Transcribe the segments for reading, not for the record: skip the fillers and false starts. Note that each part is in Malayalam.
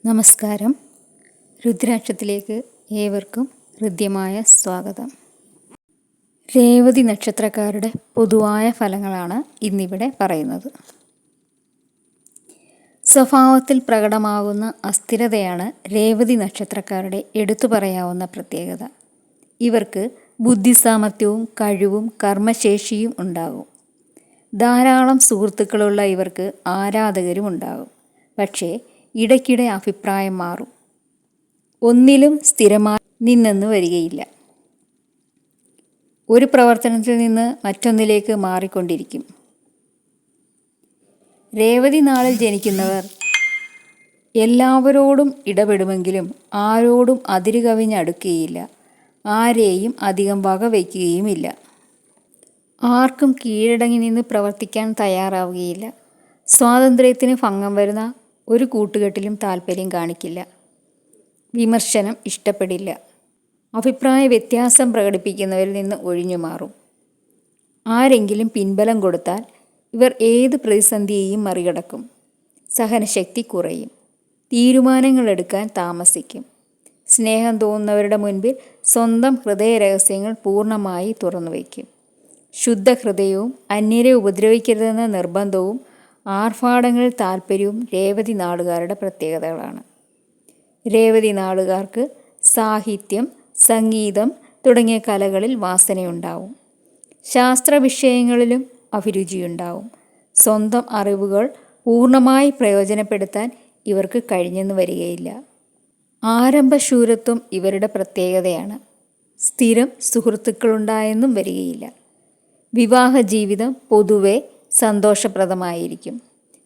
നമസ്കാരം. രുദ്രാക്ഷത്തിലേക്ക് ഏവർക്കും ഹൃദ്യമായ സ്വാഗതം. രേവതി നക്ഷത്രക്കാരുടെ പൊതുവായ ഫലങ്ങളാണ് ഇന്നിവിടെ പറയുന്നത്. സ്വഭാവത്തിൽ പ്രകടമാകുന്ന അസ്ഥിരതയാണ് രേവതി നക്ഷത്രക്കാരുടെ എടുത്തു പറയാവുന്ന പ്രത്യേകത. ഇവർക്ക് ബുദ്ധിസാമർഥ്യവും കഴിവും കർമ്മശേഷിയും ഉണ്ടാകും. ധാരാളം സുഹൃത്തുക്കളുള്ള ഇവർക്ക് ആരാധകരും ഉണ്ടാകും. പക്ഷേ ഇടയ്ക്കിടെ അഭിപ്രായം മാറും. ഒന്നിലും സ്ഥിരമായി നിന്നെന്ന് വരികയില്ല. ഒരു പ്രവർത്തനത്തിൽ നിന്ന് മറ്റൊന്നിലേക്ക് മാറിക്കൊണ്ടിരിക്കും. രേവതി നാളിൽ ജനിക്കുന്നവർ എല്ലാവരോടും ഇടപെടുമെങ്കിലും ആരോടും അതിരുകവിഞ്ഞടുക്കുകയില്ല. ആരെയും അധികം വകവയ്ക്കുകയുമില്ല. ആർക്കും കീഴടങ്ങി നിന്ന് പ്രവർത്തിക്കാൻ തയ്യാറാവുകയില്ല. സ്വാതന്ത്ര്യത്തിന് ഭംഗം വരുന്ന ഒരു കൂട്ടുകെട്ടിലും താല്പര്യം കാണിക്കില്ല. വിമർശനം ഇഷ്ടപ്പെടില്ല. അഭിപ്രായ വ്യത്യാസം പ്രകടിപ്പിക്കുന്നവരിൽ നിന്ന് ഒഴിഞ്ഞു മാറും. ആരെങ്കിലും പിൻബലം കൊടുത്താൽ ഇവർ ഏത് പ്രതിസന്ധിയെയും മറികടക്കും. സഹനശക്തി കുറയും. തീരുമാനങ്ങൾ എടുക്കാൻ താമസിക്കും. സ്നേഹം തോന്നുന്നവരുടെ മുൻപിൽ സ്വന്തം ഹൃദയ രഹസ്യങ്ങൾ പൂർണ്ണമായി തുറന്നു വയ്ക്കും. ശുദ്ധഹൃദയവും അന്യരെ ഉപദ്രവിക്കരുതെന്ന നിർബന്ധവും ആർഭാടങ്ങളിൽ താല്പര്യവും രേവതി നാളുകാരുടെ പ്രത്യേകതകളാണ്. രേവതി നാളുകാർക്ക് സാഹിത്യം, സംഗീതം തുടങ്ങിയ കലകളിൽ വാസനയുണ്ടാവും. ശാസ്ത്ര വിഷയങ്ങളിലും അഭിരുചിയുണ്ടാവും. സ്വന്തം അറിവുകൾ പൂർണ്ണമായി പ്രയോജനപ്പെടുത്താൻ ഇവർക്ക് കഴിഞ്ഞെന്ന് വരികയില്ല. ആരംഭശൂരത്വം ഇവരുടെ പ്രത്യേകതയാണ്. സ്ഥിരം സുഹൃത്തുക്കളുണ്ടായെന്നും വരികയില്ല. വിവാഹ ജീവിതം പൊതുവെ സന്തോഷപ്രദമായിരിക്കും.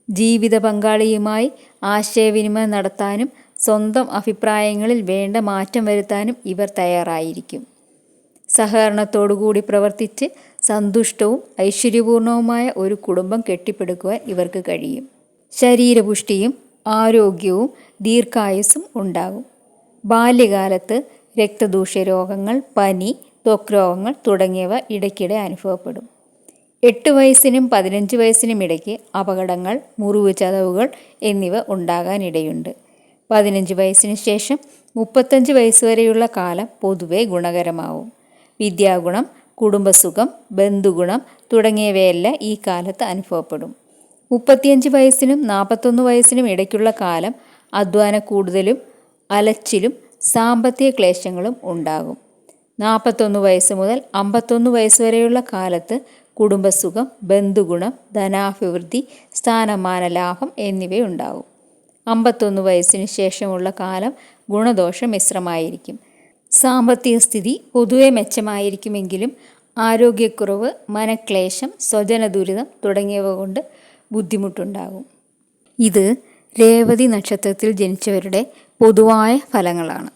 ജീവിത പങ്കാളിയുമായി ആശയവിനിമയം നടത്താനും സ്വന്തം അഭിപ്രായങ്ങളിൽ വേണ്ട മാറ്റം വരുത്താനും ഇവർ തയ്യാറായിരിക്കും. സഹകരണത്തോടുകൂടി പ്രവർത്തിച്ച് സന്തുഷ്ടവും ഐശ്വര്യപൂർണവുമായ ഒരു കുടുംബം കെട്ടിപ്പടുക്കുവാൻ ഇവർക്ക് കഴിയും. ശരീരപുഷ്ടിയും ആരോഗ്യവും ദീർഘായുസ്സും ഉണ്ടാകും. ബാല്യകാലത്ത് രക്തദൂഷ്യ രോഗങ്ങൾ, പനി, ത്വക്ക് രോഗങ്ങൾ തുടങ്ങിയവ ഇടയ്ക്കിടെ അനുഭവപ്പെടും. 8 വയസ്സിനും 15 വയസ്സിനും ഇടയ്ക്ക് അപകടങ്ങൾ, മുറിവ് ചതവുകൾ എന്നിവ ഉണ്ടാകാനിടയുണ്ട്. 15 വയസ്സിന് ശേഷം 35 വയസ്സ് വരെയുള്ള കാലം പൊതുവെ ഗുണകരമാവും. വിദ്യാഗുണം, കുടുംബസുഖം, ബന്ധുഗുണം തുടങ്ങിയവയെല്ലാം ഈ കാലത്ത് അനുഭവപ്പെടും. 35 വയസ്സിനും 41 വയസ്സിനും ഇടയ്ക്കുള്ള കാലം അധ്വാന കൂടുതലും അലച്ചിലും സാമ്പത്തിക ക്ലേശങ്ങളും ഉണ്ടാകും. 41 വയസ്സ് മുതൽ 51 വയസ്സ് വരെയുള്ള കാലത്ത് കുടുംബസുഖം, ബന്ധുഗുണം, ധനാഭിവൃദ്ധി, സ്ഥാനമാന ലാഭം എന്നിവയുണ്ടാകും. 51 വയസ്സിന് ശേഷമുള്ള കാലം ഗുണദോഷ മിശ്രമായിരിക്കും. സാമ്പത്തിക സ്ഥിതി പൊതുവെ മെച്ചമായിരിക്കുമെങ്കിലും ആരോഗ്യക്കുറവ്, മനക്ലേശം, സ്വജനദുരിതം തുടങ്ങിയവ കൊണ്ട് ബുദ്ധിമുട്ടുണ്ടാകും. ഇത് രേവതി നക്ഷത്രത്തിൽ ജനിച്ചവരുടെ പൊതുവായ ഫലങ്ങളാണ്.